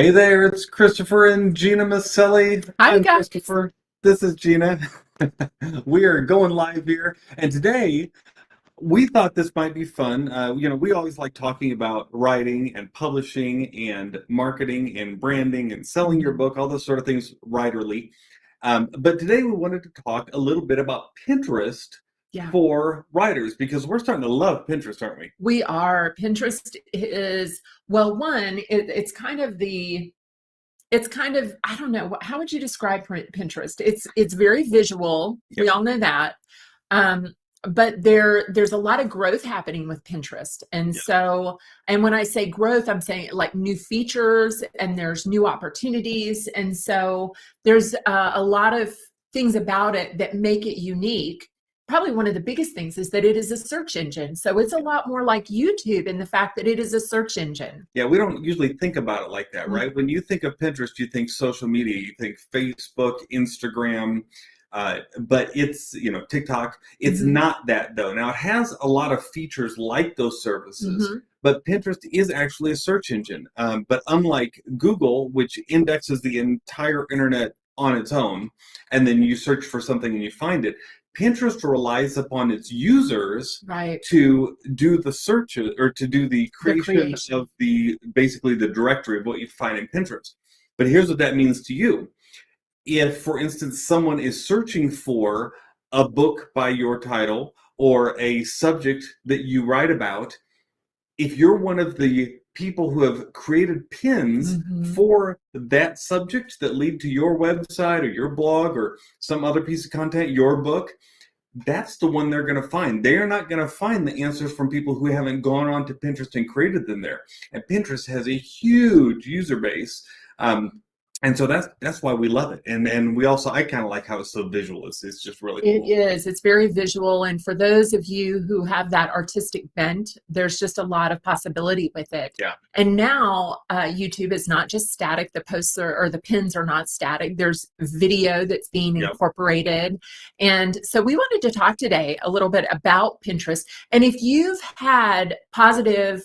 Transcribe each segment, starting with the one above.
Hey there, it's Christopher and Gina Maselli. Hi, I'm guys. Christopher. This is Gina. We are going live here, and today we thought this might be fun. We always like talking about writing and publishing and marketing and branding and selling your Mhm. book, all those sort of things writerly. But today we wanted to talk a little bit about Pinterest Yeah, for writers because we're starting to love Pinterest, aren't we? we are. Pinterest is, well, one, it's kind of, I don't know, how would you describe Pinterest? It's very visual. Yep. We all know that. Um, but there's a lot of growth happening with Pinterest. And Yes. so, and when I say growth, I'm saying like new features and there's new opportunities. And so there's a lot of things about it that make it unique. Probably one of the biggest things is that it is a search engine. So it's a lot more like YouTube in the fact that it is a search engine. Yeah, we don't usually think about it like that, right? When you think of Pinterest, you think social media, you think Facebook, Instagram, but TikTok. It's Mhm. not that though. Now, it has a lot of features like those services, Mhm. but Pinterest is actually a search engine. But unlike Google, which indexes the entire internet on its own, and then you search for something and you find it, Pinterest relies upon its users Right. to do the search or to do the The creation creation. of the basically the directory of what you find in Pinterest. But here's what that means to you. If, for instance, someone is searching for a book by your title or a subject that you write about, if you're one of the people who have created pins Mhm. for that subject that lead to your website or your blog or some other piece of content, your book, that's the one they're going to find. They're not going to find the answers from people who haven't gone on to Pinterest and created them there. And Pinterest has a huge user base. And so that's why we love it. And we also, I kind of like how it's so visual. It's just really It cool. is. It's very visual. And for those of you who have that artistic bent, there's just a lot of possibility with it. Yeah. And now YouTube is not just static. The posts or the pins are not static. There's video that's being Yep. incorporated. And so we wanted to talk today a little bit about Pinterest. And if you've had positive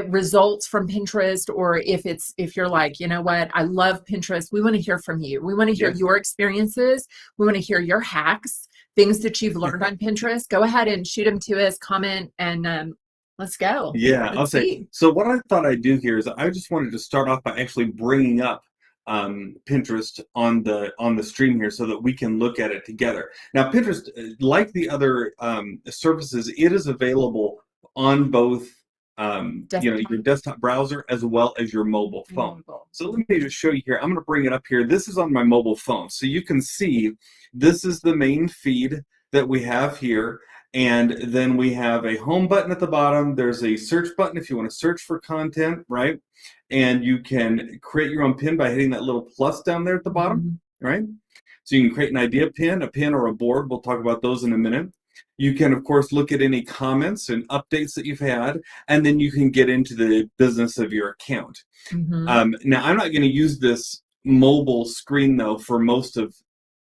results from Pinterest, or if you're like, you know what, I love Pinterest, we want to hear from you. We want to hear Yeah. your experiences. We want to hear your hacks, things that you've learned on Pinterest. Go ahead and shoot them to us, comment, and let's go. Yeah, I'll Let's say. see. So what I thought I'd do here is I just wanted to start off by actually bringing up Pinterest on the stream here so that we can look at it together. Now, Pinterest, like the other services, it is available on both your Desktop desktop browser as well as your mobile and phone. mobile. So let me just show you here. I'm going to bring it up here. This is on my mobile phone, so you can see this is the main feed that we have here. And then we have a home button at the bottom. There's a search button if you want to search for content, right? And you can create your own pin by hitting that little plus down there at the bottom, Mhm. right? So you can create an idea pin, a pin or a board. We'll talk about those in a minute. You can, of course, look at any comments and updates that you've had, and then you can get into the business of your account. Mhm. Now, I'm not going to use this mobile screen, though, for most of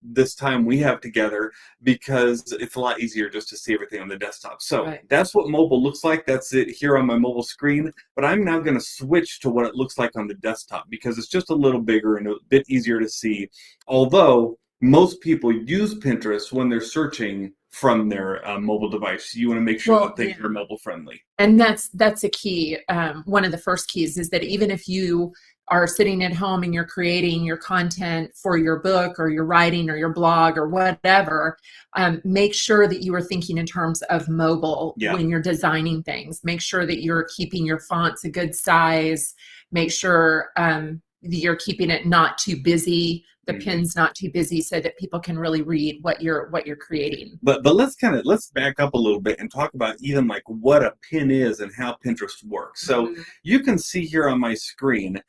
this time we have together because it's a lot easier just to see everything on the desktop. So Right. that's what mobile looks like. That's it here on my mobile screen. But I'm now going to switch to what it looks like on the desktop because it's just a little bigger and a bit easier to see. Although most people use Pinterest when they're searching from their mobile device. You want to make sure Well, that things yeah. are mobile friendly. And that's a key. One of the first keys is that even if you are sitting at home and you're creating your content for your book or your writing or your blog or whatever, make sure that you are thinking in terms of mobile Yeah. when you're designing things. Make sure that you're keeping your fonts a good size. Make sure that you're keeping it not too busy, the Mhm. pins not too busy, so that people can really read what you're creating. But let's back up a little bit and talk about even like what a pin is and how Pinterest works. So Mhm. you can see here on my screen,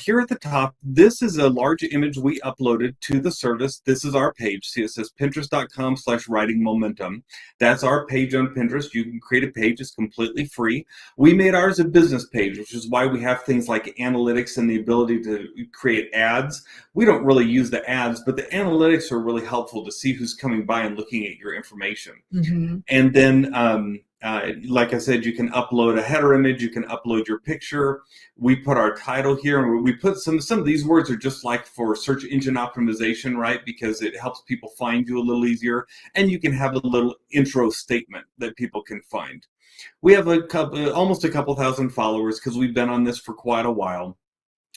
here at the top, this is a large image we uploaded to the service. This is our page. See, it says pinterest.com/writing momentum. That's our page on Pinterest. You can create a page. It's completely free. We made ours a business page, which is why we have things like analytics and the ability to create ads. We don't really use the ads, but the analytics are really helpful to see who's coming by and looking at your information. Mhm. And then Like I said, you can upload a header image, you can upload your picture. We put our title here, and we put some of these words are just like for search engine optimization, right? Because it helps people find you a little easier. And you can have a little intro statement that people can find. We have almost a couple thousand followers because we've been on this for quite a while.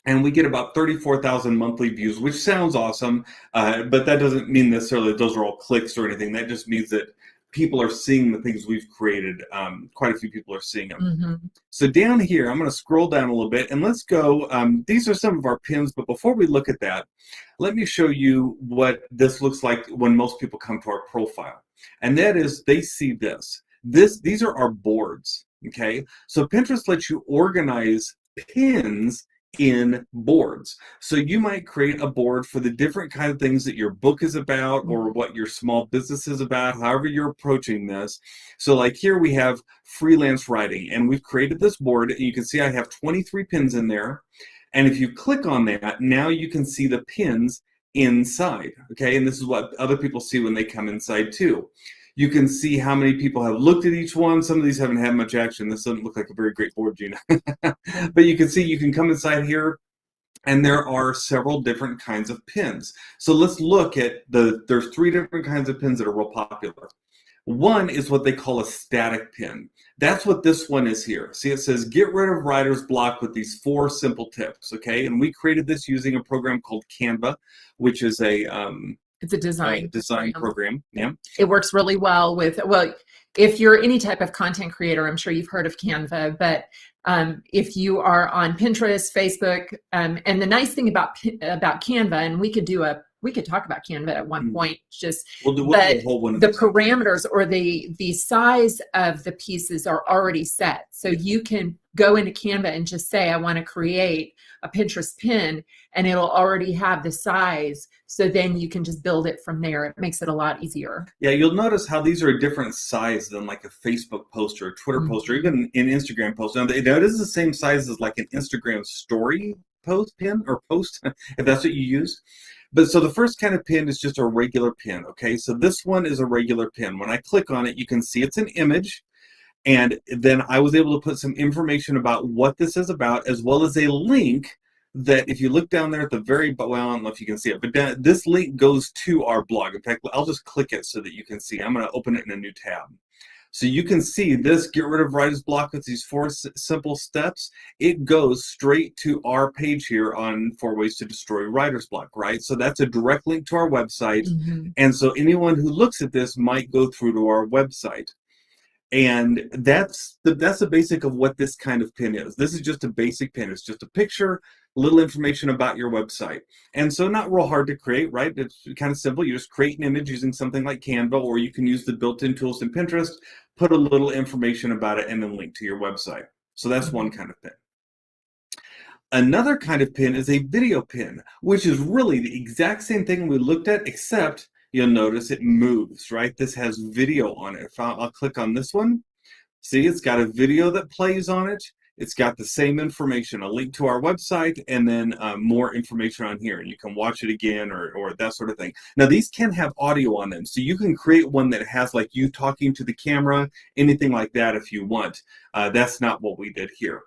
And we get about 34,000 monthly views, which sounds awesome, but that doesn't mean necessarily that those are all clicks or anything. That just means that people are seeing the things we've created. Quite a few people are seeing them. Mm-hmm. So down here, I'm going to scroll down a little bit, and let's go. These are some of our pins, but before we look at that, let me show you what this looks like when most people come to our profile. And that is, they see this. These are our boards, okay? So Pinterest lets you organize pins in boards. So you might create a board for the different kind of things that your book is about or what your small business is about, however you're approaching this. So like here we have freelance writing, and we've created this board, and you can see I have 23 pins in there. And if you click on that, now you can see the pins inside, okay? And this is what other people see when they come inside too. You can see how many people have looked at each one. Some of these haven't had much action. This doesn't look like a very great board, Gina. But you can see you can come inside here, and there are several different kinds of pins. So let's look at there's 3 different kinds of pins that are real popular. One is what they call a static pin. That's what this one is here. See, it says get rid of writer's block with these 4 simple tips, okay? And we created this using a program called Canva, which is it's a design program. Yeah. It works really well with, well, if you're any type of content creator, I'm sure you've heard of Canva, but if you are on Pinterest, Facebook, and the nice thing about Canva, and we could talk about Canva at one point, just we'll do a whole one. The parameters or the size of the pieces are already set. So you can go into Canva and just say, I want to create a Pinterest pin, and it'll already have the size. So then you can just build it from there. It makes it a lot easier. Yeah, you'll notice how these are a different size than like a Facebook post or a Twitter post or even an Instagram post. Now, it is the same size as like an Instagram story pin, if that's what you use. But so the first kind of pin is just a regular pin, okay? So this one is a regular pin. When I click on it, you can see it's an image. And then I was able to put some information about what this is about, as well as a link that if you look down there at the very, well, I don't know if you can see it, but this link goes to our blog. In fact, I'll just click it so that you can see. I'm going to open it in a new tab. So you can see this, get rid of writer's block with these 4 simple steps. It goes straight to our page here on 4 ways to destroy writer's block, right? So that's a direct link to our website. And so anyone who looks at this might go through to our website. And that's the basic of what this kind of pin is. This is just a basic pin. It's just a picture, a little information about your website. And so not real hard to create, right? It's kind of simple. You just create an image using something like Canva, or you can use the built-in tools in Pinterest, put a little information about it, and then link to your website. So that's one kind of pin. Another kind of pin is a video pin, which is really the exact same thing we looked at, except you'll notice it moves, right? This has video on it. If I'll click on this one, see, it's got a video that plays on it. It's got the same information, a link to our website, and then more information on here. And you can watch it again or that sort of thing. Now, these can have audio on them. So you can create one that has like you talking to the camera, anything like that if you want. That's not what we did here.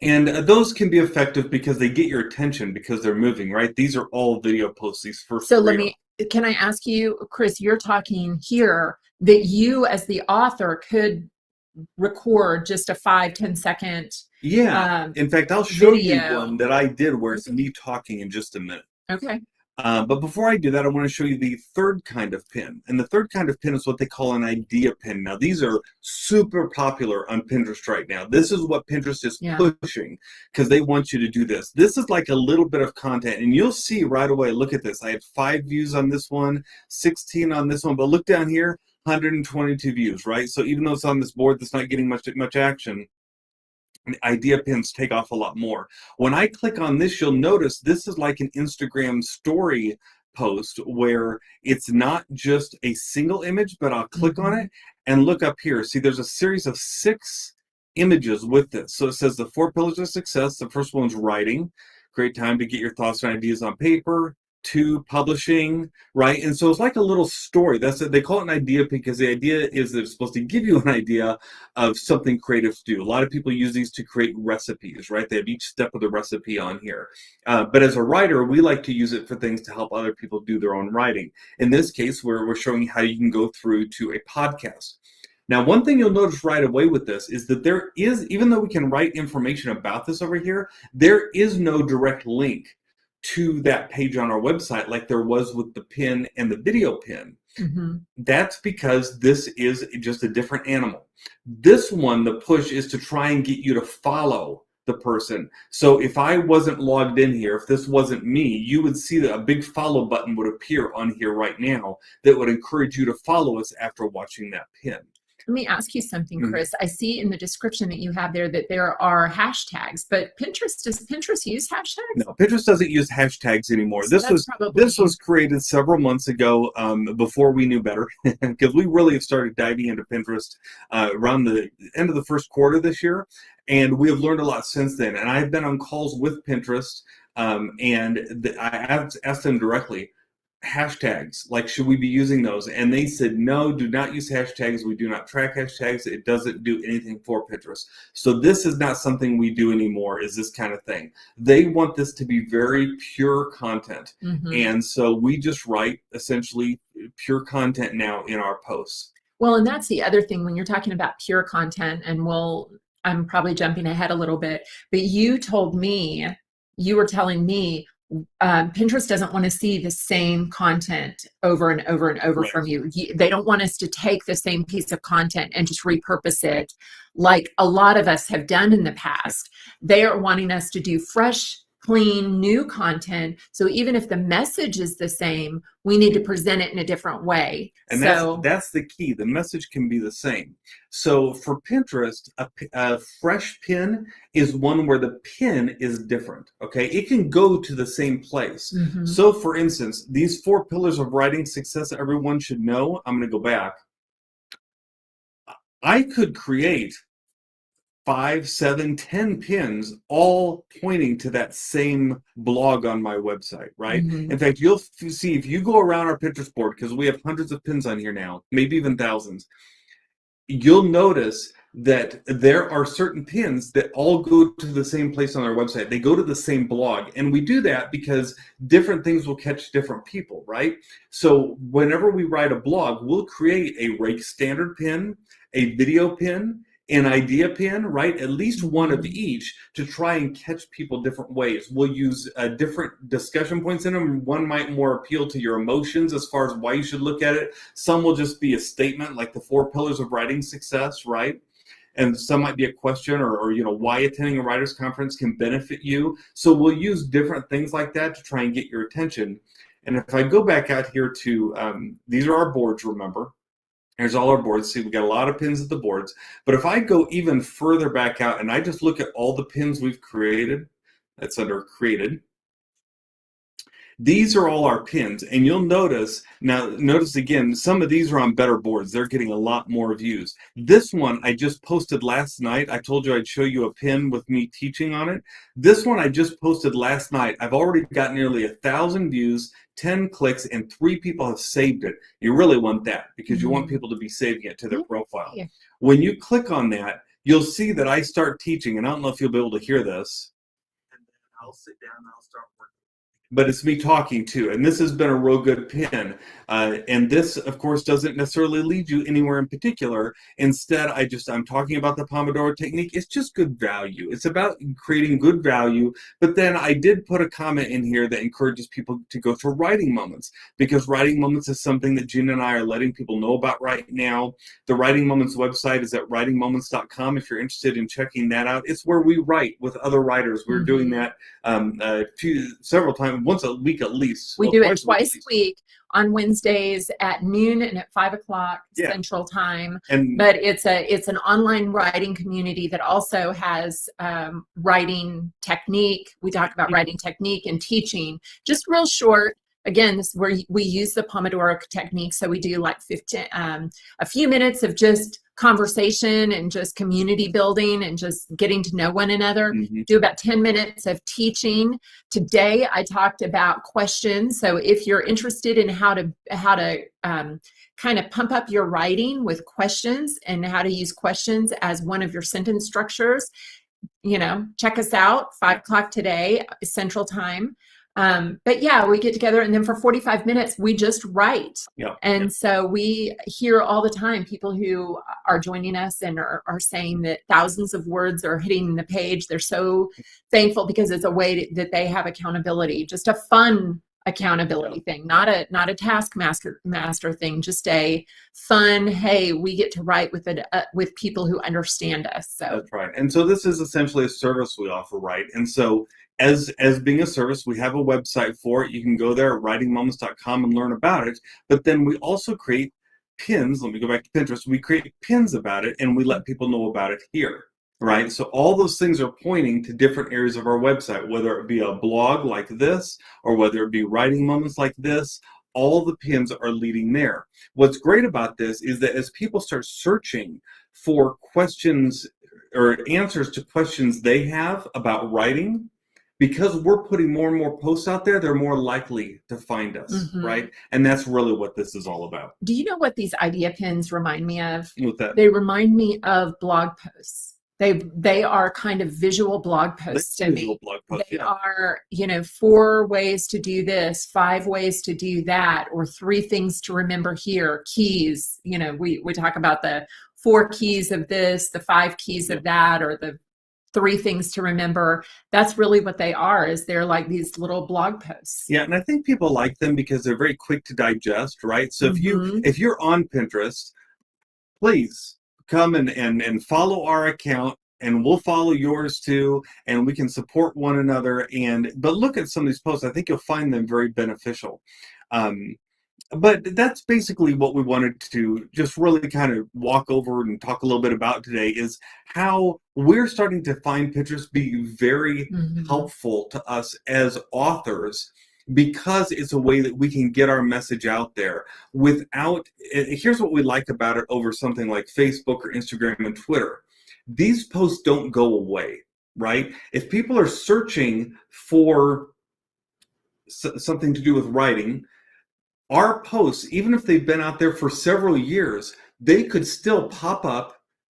And those can be effective because they get your attention because they're moving, right? These are all video posts, these first 3 can I ask you, Chris, you're talking here that you as the author could record just a 5-10 second in fact, I'll show you one that I did where it's me talking in just a minute. Okay. But before I do that, I want to show you the third kind of pin. And the third kind of pin is what they call an idea pin. Now, these are super popular on Pinterest right now. This is what Pinterest is pushing because they want you to do this. This is like a little bit of content. And you'll see right away, look at this. I had 5 views on this one, 16 on this one. But look down here, 122 views, right? So even though it's on this board that's not getting much action, idea pins take off a lot more. When I click on this, you'll notice this is like an Instagram story post where it's not just a single image, but I'll click on it and look up here. See, there's a series of 6 images with this. So it says the 4 pillars of success. The first one's writing. Great time to get your thoughts and ideas on paper. to publishing, right? And so it's like a little story. They call it an idea because the idea is that it's supposed to give you an idea of something creative to do. A lot of people use these to create recipes, right? They have each step of the recipe on here. But as a writer, we like to use it for things to help other people do their own writing. In this case, we're showing you how you can go through to a podcast. Now, one thing you'll notice right away with this is that there is, even though we can write information about this over here, there is no direct link to that page on our website like there was with the pin and the video pin. Mm-hmm. That's because this is just a different animal. This one, the push is to try and get you to follow the person. So if I wasn't logged in here, if this wasn't me, you would see that a big follow button would appear on here right now that would encourage you to follow us after watching that pin. Let me ask you something, Chris. I see in the description that you have there that there are hashtags, but does Pinterest use hashtags? No, Pinterest doesn't use hashtags anymore. So this was created several months ago, before we knew better, because we really have started diving into Pinterest around the end of the first quarter this year, and we have learned a lot since then. And I've been on calls with Pinterest, and I asked them directly, hashtags, like, should we be using those? And they said, no, do not use hashtags. We do not track hashtags. It doesn't do anything for Pinterest. So this is not something we do anymore, is this kind of thing. They want this to be very pure content. Mm-hmm. And so we just write essentially pure content now in our posts. Well, and that's the other thing when you're talking about pure content, and I'm probably jumping ahead a little bit, but you were telling me, Pinterest doesn't want to see the same content over and over and over from you. They don't want us to take the same piece of content and just repurpose it like a lot of us have done in the past. They are wanting us to do fresh, clean, new content. So even if the message is the same, we need to present it in a different way. And that's the key. The message can be the same. So for Pinterest, a fresh pin is one where the pin is different. Okay, it can go to the same place. Mm-hmm. So for instance, these 4 pillars of writing success everyone should know. I'm going to go back. I could create 5, 7, 10 pins all pointing to that same blog on my website, right? Mm-hmm. In fact, you'll see if you go around our Pinterest board, because we have hundreds of pins on here now, maybe even thousands, you'll notice that there are certain pins that all go to the same place on our website. They go to the same blog. And we do that because different things will catch different people, right? So whenever we write a blog, we'll create a rake standard pin, a video pin, an idea pin, right? At least one of each to try and catch people different ways. We'll use different discussion points in them. One might more appeal to your emotions as far as why you should look at it. Some will just be a statement, like the 4 pillars of writing success, right? And some might be a question or why attending a writer's conference can benefit you. So we'll use different things like that to try and get your attention. And if I go back out here to, these are our boards, remember. Here's all our boards. See, we got a lot of pins at the boards. But if I go even further back out and I just look at all the pins we've created, that's under created. These are all our pins. And you'll notice again, some of these are on better boards. They're getting a lot more views. This one I just posted last night. I told you I'd show you a pin with me teaching on it. This one I just posted last night. I've already got nearly 1,000 views, 10 clicks, and 3 people have saved it. You really want that because you want people to be saving it to their profile. Yeah. When you click on that, you'll see that I start teaching, and I don't know if you'll be able to hear this. And then I'll sit down and I'll start working. But it's me talking too, and this has been a real good pin. And this, of course, doesn't necessarily lead you anywhere in particular. Instead, I'm talking about the Pomodoro technique. It's just good value. It's about creating good value. But then I did put a comment in here that encourages people to go to Writing Moments, because Writing Moments is something that Gina and I are letting people know about right now. The Writing Moments website is at writingmoments.com if you're interested in checking that out. It's where we write with other writers. We're doing that several times. Once a week at least. We do it twice a week on Wednesdays at noon and at 5 o'clock Central Time. But it's an online writing community that also has writing technique. We talk about writing technique and teaching, just real short. Again, this is where we use the Pomodoro technique. So we do like a few minutes of just conversation and just community building and just getting to know one another. Mhm. Do about 10 minutes of teaching. Today I talked about questions. So if you're interested in how to kind of pump up your writing with questions and how to use questions as one of your sentence structures, check us out, 5:00 today, Central Time. But yeah, we get together and then for 45 minutes, we just write. Yeah. And so we hear all the time people who are joining us and are saying that thousands of words are hitting the page. They're so thankful because it's a way that they have accountability, just a fun accountability thing, not a taskmaster thing, just a fun, hey, we get to write with people who understand us. So that's right. And so this is essentially a service we offer, right? And so as being a service, we have a website for it. You can go there at writingmoments.com and learn about it. But then we also create pins. Let me go back to Pinterest. We create pins about it and we let people know about it here. Right? So all those things are pointing to different areas of our website, whether it be a blog like this, or whether it be writing moments like this, all the pins are leading there. What's great about this is that as people start searching for questions or answers to questions they have about writing, because we're putting more and more posts out there, they're more likely to find us, right? And that's really what this is all about. Do you know what these idea pins remind me of? With that, they remind me of blog posts. They are kind of visual blog posts to me. They are, 4 ways to do this, 5 ways to do that, or 3 things to remember here, keys. We talk about the 4 keys of this, the 5 keys of that, or the 3 things to remember. That's really what they are, is they're like these little blog posts. Yeah, and I think people like them because they're very quick to digest, right? So if you're on Pinterest, please come and follow our account, and we'll follow yours too, and we can support one another. But look at some of these posts. I think you'll find them very beneficial. But that's basically what we wanted to just really kind of walk over and talk a little bit about today, is how we're starting to find Pinterest be very helpful to us as authors, because it's a way that we can get our message out there without. Here's what we like about it over something like Facebook or Instagram and Twitter. These posts don't go away, right? If people are searching for something to do with writing, our posts, even if they've been out there for several years, they could still pop up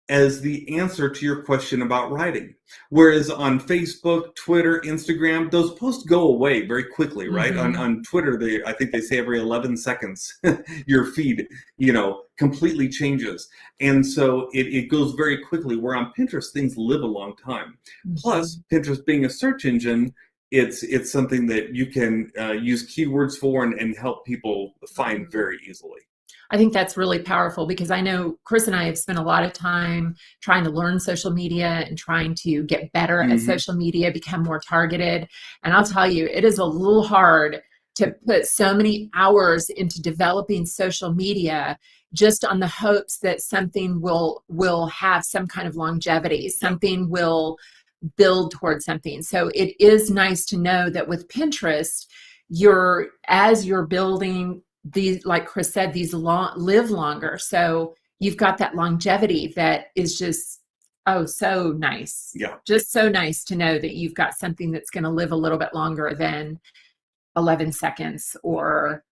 as the answer to your question about writing. Whereas on Facebook, Twitter, Instagram, those posts go away very quickly, right? On Twitter, I think they say every 11 seconds, your feed, completely changes. And so it goes very quickly, where on Pinterest, things live a long time. Plus, Pinterest being a search engine, it's something that you can use keywords for and help people find very easily. I think that's really powerful, because I know Chris and I have spent a lot of time trying to learn social media and trying to get better at social media, become more targeted. And I'll tell you, it is a little hard to put so many hours into developing social media just on the hopes that something will have some kind of longevity, something will build towards something. So it is nice to know that with Pinterest, as you're building these, like Chris said, these live longer. So you've got that longevity that is just, so nice. Yeah. Just so nice to know that you've got something that's going to live a little bit longer than 11 seconds or,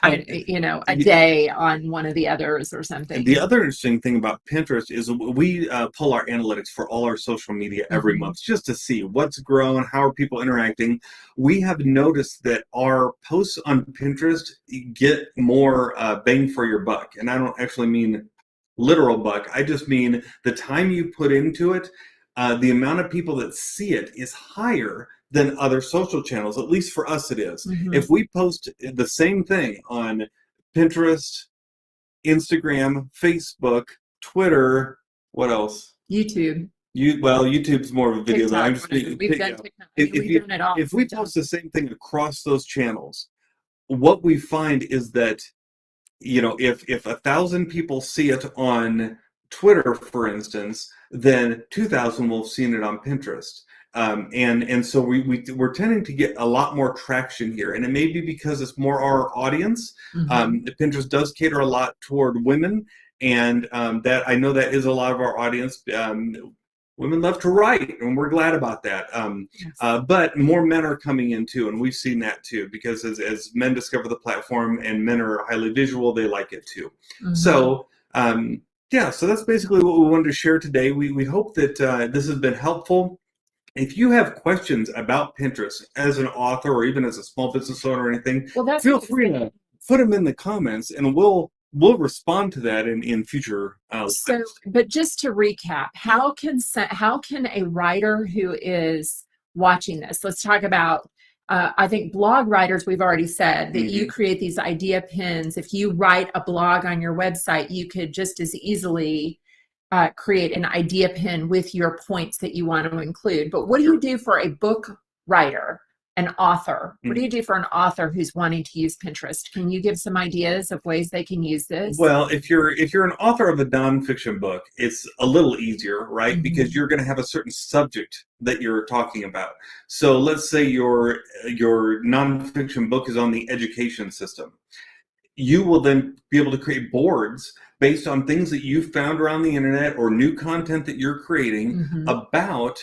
a day on one of the others or something. The other interesting thing about Pinterest is we pull our analytics for all our social media every month, just to see what's grown, how are people interacting. We have noticed that our posts on Pinterest get more bang for your buck. And I don't actually mean literal buck. I just mean the time you put into it, the amount of people that see it is higher than other social channels. At least for us it is. If we post the same thing on Pinterest, Instagram, Facebook, Twitter, what else? YouTube. YouTube's more of a video. TikTok, I'm just speaking. We've done it all. If we post the same thing across those channels, what we find is that, if 1,000 people see it on Twitter, for instance, then 2,000 will have seen it on Pinterest. And so we're tending to get a lot more traction here, and it may be because it's more our audience. Pinterest does cater a lot toward women, and that I know that is a lot of our audience. Women love to write, and we're glad about that. Yes. But more men are coming in too, and we've seen that too, because as men discover the platform and men are highly visual, they like it too. Mhm. So yeah, so that's basically what we wanted to share today. We hope that this has been helpful. If you have questions about Pinterest as an author or even as a small business owner or anything, Well, that's feel what I was free saying. to put them in the comments, and we'll respond to that in future So, lives. but just to recap, how can a writer who is watching this, let's talk about, I think blog writers, we've already said that you create these idea pins. If you write a blog on your website, you could just as easily create an idea pin with your points that you want to include. But what do you do for a book writer, an author? What do you do for an author who's wanting to use Pinterest? Can you give some ideas of ways they can use this? Well, if you're an author of a nonfiction book, it's a little easier, right? Because you're going to have a certain subject that you're talking about. So let's say your nonfiction book is on the education system. You will then be able to create boards based on things that you've found around the internet or new content that you're creating about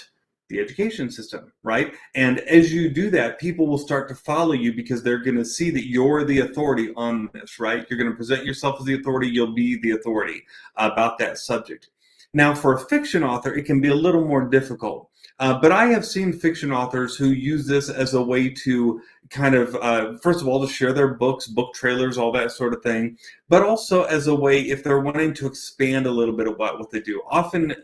the education system, right? And as you do that, people will start to follow you because they're going to see that you're the authority on this, right? You're going to present yourself as the authority. You'll be the authority about that subject. Now, for a fiction author, it can be a little more difficult. But I have seen fiction authors who use this as a way to kind of, first of all, to share their books, book trailers, all that sort of thing, but also as a way if they're wanting to expand a little bit about what they do. Often,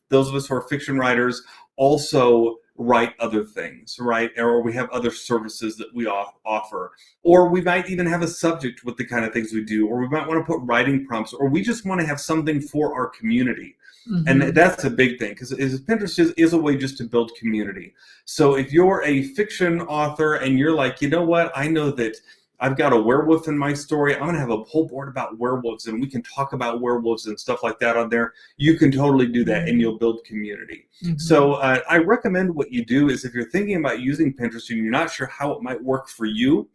those of us who are fiction writers also write other things, right? Or we have other services that we offer. Or we might even have a subject with the kind of things we do, or we might want to put writing prompts, or we just want to have something for our community. And that's a big thing, because Pinterest is a way just to build community. So if you're a fiction author and you're like, you know what, I know that I've got a werewolf in my story, I'm going to have a whole board about werewolves, and we can talk about werewolves and stuff like that on there. You can totally do that, and you'll build community. So I recommend what you do is if you're thinking about using Pinterest and you're not sure how it might work for you,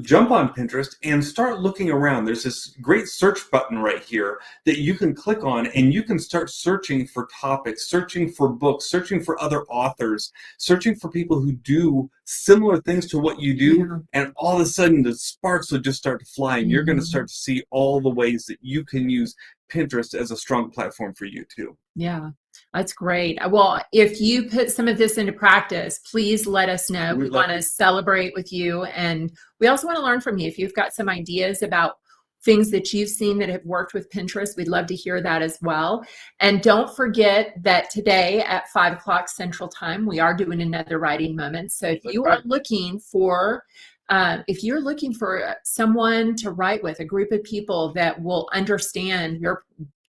jump on Pinterest and start looking around. There's this great search button right here that you can click on, and you can start searching for topics, searching for books, searching for other authors, searching for people who do similar things to what you do. And all of a sudden the sparks will just start to fly, and you're going to start to see all the ways that you can use Pinterest as a strong platform for you too. Yeah, that's great. Well, if you put some of this into practice, please let us know. We want to celebrate with you. And we also want to learn from you. If you've got some ideas about things that you've seen that have worked with Pinterest, we'd love to hear that as well. And don't forget that today at 5 o'clock Central Time, we are doing another writing moment. So if you are looking for if you're looking for someone to write with, a group of people that will understand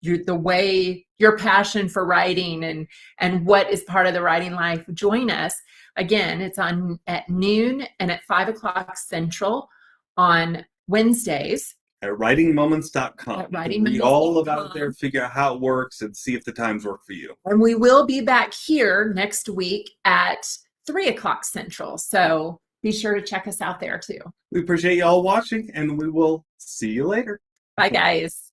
the way your passion for writing and what is part of the writing life, join us. Again, it's on at noon and at 5 o'clock Central on Wednesdays. At writingmoments.com. At writingmoments.com. Read all about it there, figure out how it works, and see if the times work for you. And we will be back here next week at 3 o'clock Central. So be sure to check us out there too. We appreciate you all watching, and we will see you later. Bye, guys.